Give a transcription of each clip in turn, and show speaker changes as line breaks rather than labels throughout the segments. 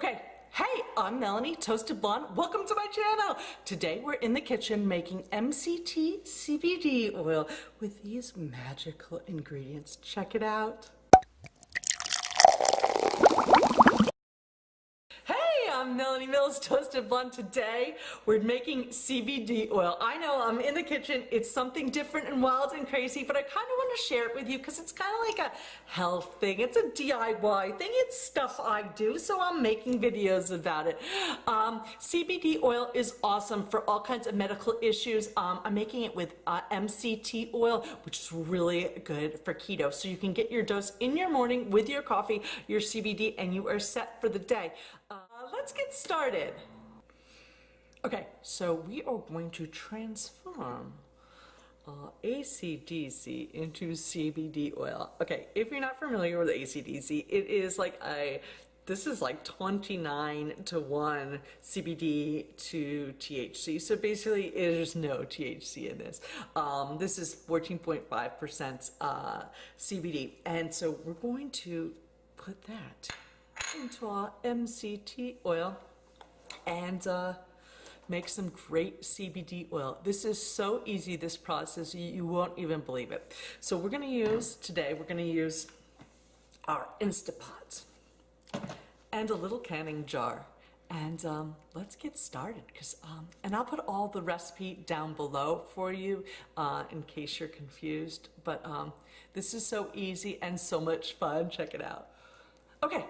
Okay, hey, I'm Melanie, Toasted Blonde. Welcome to my channel. Today we're in the kitchen making MCT CBD oil with these magical ingredients. Check it out. I'm Melanie Mills, Toasted Blonde. Today we're making CBD oil. I know I'm in the kitchen. It's something different and wild and crazy, but I kind of want to share it with you because it's kind of like a health thing. It's a DIY thing. It's stuff I do, so I'm making videos about it. CBD oil is awesome for all kinds of medical issues. I'm making it with MCT oil, which is really good for keto. So you can get your dose in your morning with your coffee, your CBD, and you are set for the day. Let's get started. Okay, so we are going to transform ACDC into CBD oil. Okay, if you're not familiar with ACDC, it is like this is like 29 to 1 CBD to THC. So basically there's no THC in this. This is 14.5% CBD. And so we're going to put that into our MCT oil and make some great CBD oil. This is so easy, this process, you won't even believe it. So we're gonna use, today, we're gonna use our Instapot and a little canning jar. And let's get started, and I'll put all the recipe down below for you in case you're confused. But this is so easy and so much fun, check it out. Okay.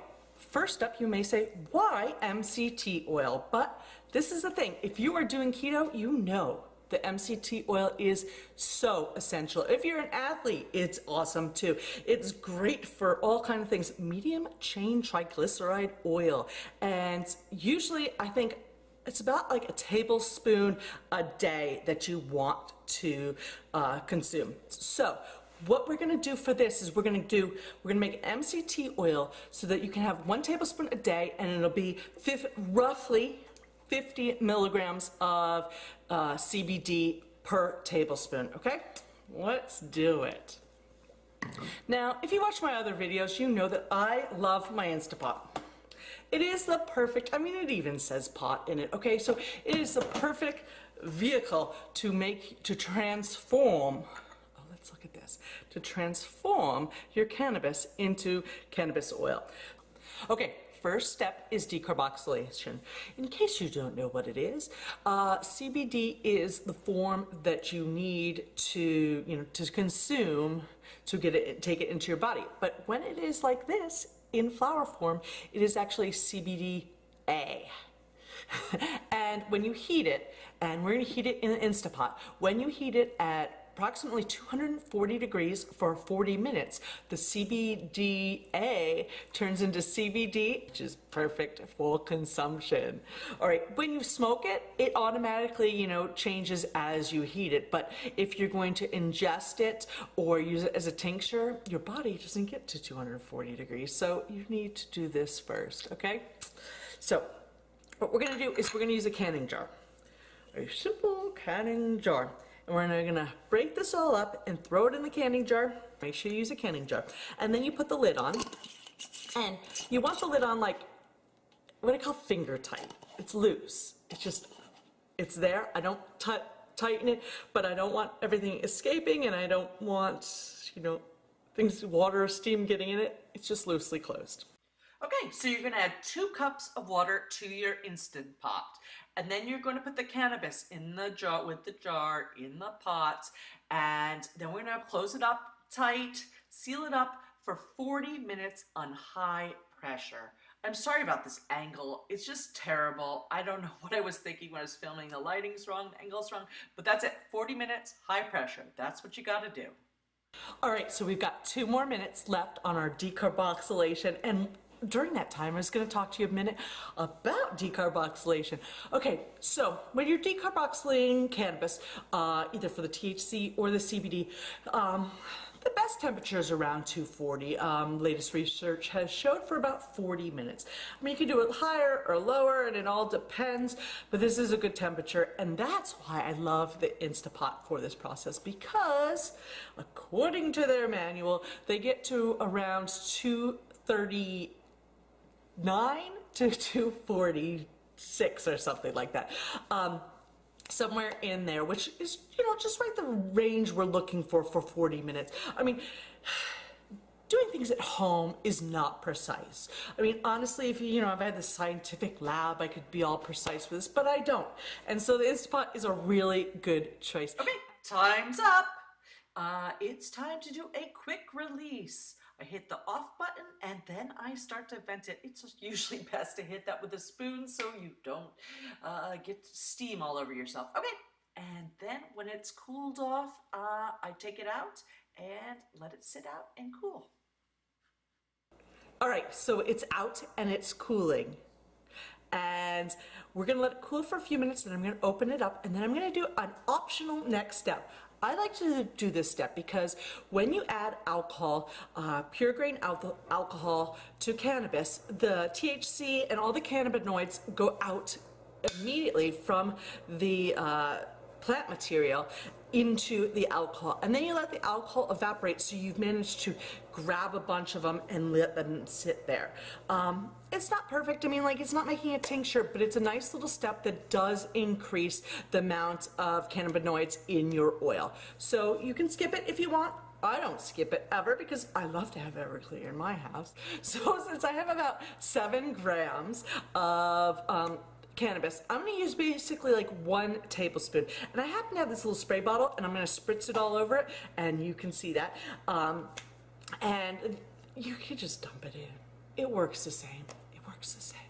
First up, you may say, why MCT oil? But this is the thing, if you are doing keto, you know the MCT oil is so essential. If you're an athlete, it's awesome too. It's great for all kinds of things. Medium chain triglyceride oil. And usually I think it's about like a tablespoon a day that you want to consume. So what we're gonna do for this is we're gonna make MCT oil so that you can have 1 tablespoon a day, and it'll be roughly 50 milligrams of CBD per tablespoon, okay? Let's do it. Now, if you watch my other videos, you know that I love my Instapot. It is the perfect, I mean, it even says pot in it, okay? So it is the perfect vehicle to transform, let's look at this, to transform your cannabis into cannabis oil. Okay, first step is decarboxylation. In case you don't know what it is, CBD is the form that you need to, to consume to take it into your body. But when it is like this, in flower form, it is actually CBDA. And when you heat it, and we're gonna heat it in an Instapot, when you heat it at approximately 240 degrees for 40 minutes, the CBDA turns into CBD, which is perfect for consumption. All right, when you smoke it, it automatically, changes as you heat it. But if you're going to ingest it or use it as a tincture, your body doesn't get to 240 degrees. So you need to do this first, okay? So what we're gonna do is we're gonna use a canning jar, a simple canning jar. And we're gonna break this all up and throw it in the canning jar. Make sure you use a canning jar. And then you put the lid on. And you want the lid on like, what I call finger tight. It's loose. It's there. I don't tighten it, but I don't want everything escaping, and I don't want, things, water or steam getting in it. It's just loosely closed. Okay, so you're gonna add 2 cups of water to your Instant Pot. And then you're gonna put the cannabis in the jar, in the pot, and then we're gonna close it up tight, seal it up for 40 minutes on high pressure. I'm sorry about this angle, it's just terrible. I don't know what I was thinking when I was filming. The lighting's wrong, the angle's wrong, but that's it, 40 minutes, high pressure. That's what you gotta do. All right, so we've got 2 more minutes left on our decarboxylation, and during that time, I was going to talk to you a minute about decarboxylation. Okay, so when you're decarboxylating cannabis, either for the THC or the CBD, the best temperature is around 240. Latest research has showed for about 40 minutes. I mean, you can do it higher or lower, and it all depends, but this is a good temperature, and that's why I love the Instapot for this process, because according to their manual, they get to around 239 to 246 or something like that. Somewhere in there, which is, you know, just right the range we're looking for 40 minutes. I mean, doing things at home is not precise. I mean, honestly, if you know, if I had the scientific lab, I could be all precise with this, but I don't. And so the Instapot is a really good choice. Okay, time's up. It's time to do a quick release. I hit the off button and then I start to vent it. It's usually best to hit that with a spoon so you don't get steam all over yourself. Okay, and then when it's cooled off, I take it out and let it sit out and cool. All right, so it's out and it's cooling. And we're gonna let it cool for a few minutes, and I'm gonna open it up, and then I'm gonna do an optional next step. I like to do this step because when you add alcohol, pure grain alcohol to cannabis, the THC and all the cannabinoids go out immediately from the plant material into the alcohol, and then you let the alcohol evaporate, so you've managed to grab a bunch of them and let them sit there. It's not perfect. I mean, like, it's not making a tincture, but it's a nice little step that does increase the amount of cannabinoids in your oil. So you can skip it if you want. I don't skip it ever because I love to have Everclear in my house. So since I have about 7 grams of cannabis, I'm going to use basically like 1 tablespoon, and I happen to have this little spray bottle, and I'm going to spritz it all over it, and you can see that, and you can just dump it in. It works the same. It works the same.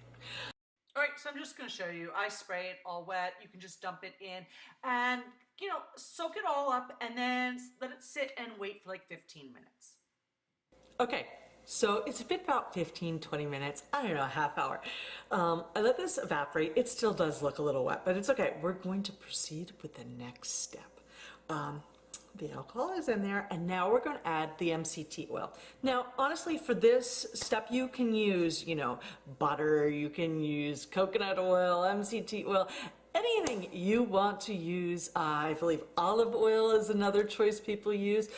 All right, so I'm just going to show you. I spray it all wet. You can just dump it in and, you know, soak it all up and then let it sit and wait for like 15 minutes. Okay. So it's been about 15-20 minutes, I don't know, a half hour. I let this evaporate. It still does look a little wet, but it's okay. We're going to proceed with the next step. The alcohol is in there, and now we're going to add the MCT oil. Now, honestly, for this step, you can use, you know, butter, you can use coconut oil, MCT oil, anything you want to use. I believe olive oil is another choice people use.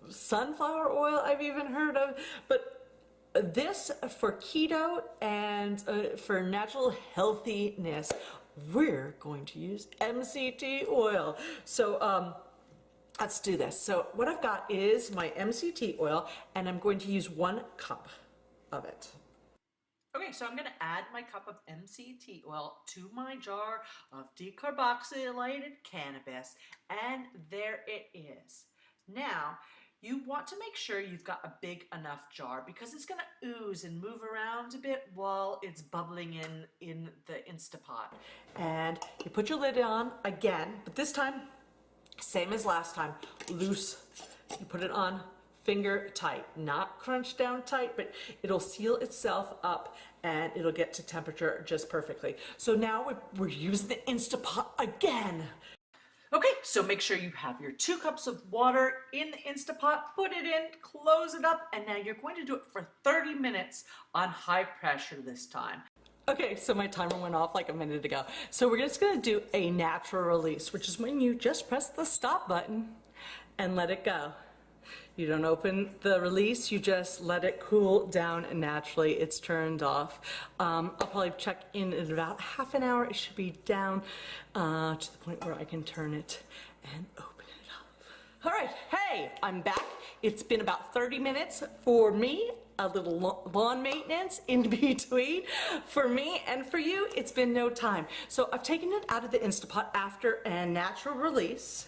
Sunflower oil I've even heard of, but this for keto and for natural healthiness, we're going to use MCT oil. So let's do this. So what I've got is my MCT oil, and I'm going to use 1 cup of it. Okay, so I'm going to add my cup of MCT oil to my jar of decarboxylated cannabis, and there it is. Now, you want to make sure you've got a big enough jar because it's going to ooze and move around a bit while it's bubbling in the Instapot. And you put your lid on again, but this time, same as last time, loose. You put it on finger tight, not crunched down tight, but it'll seal itself up and it'll get to temperature just perfectly. So now we're using the Instapot again. Okay, so make sure you have your 2 cups of water in the Instapot, put it in, close it up, and now you're going to do it for 30 minutes on high pressure this time. Okay, so my timer went off like a minute ago. So we're just gonna do a natural release, which is when you just press the stop button and let it go. You don't open the release, you just let it cool down naturally. It's turned off. I'll probably check in about half an hour. It should be down to the point where I can turn it and open it up. All right, hey, I'm back. It's been about 30 minutes for me, a little lawn maintenance in between. For me and for you, it's been no time. So I've taken it out of the Instapot after a natural release.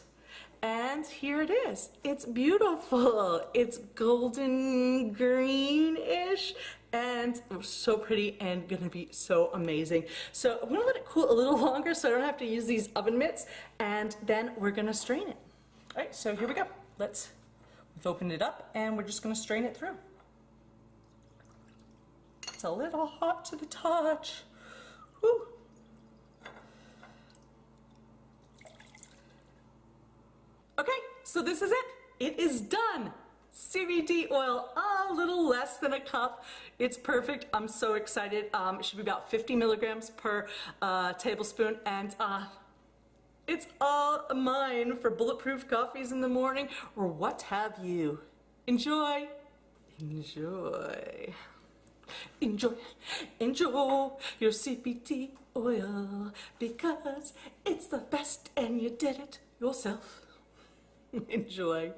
And here it is. It's beautiful. It's golden green-ish and so pretty and gonna be so amazing. So I'm gonna let it cool a little longer so I don't have to use these oven mitts, and then we're gonna strain it. All right, so here we go. We've opened it up and we're just gonna strain it through. It's a little hot to the touch. Woo. Okay, so this is it. It is done. CBD oil, a little less than a cup. It's perfect. I'm so excited. It should be about 50 milligrams per tablespoon, and it's all mine for bulletproof coffees in the morning or what have you. Enjoy. Enjoy. Enjoy, enjoy your CBD oil because it's the best and you did it yourself. Enjoy.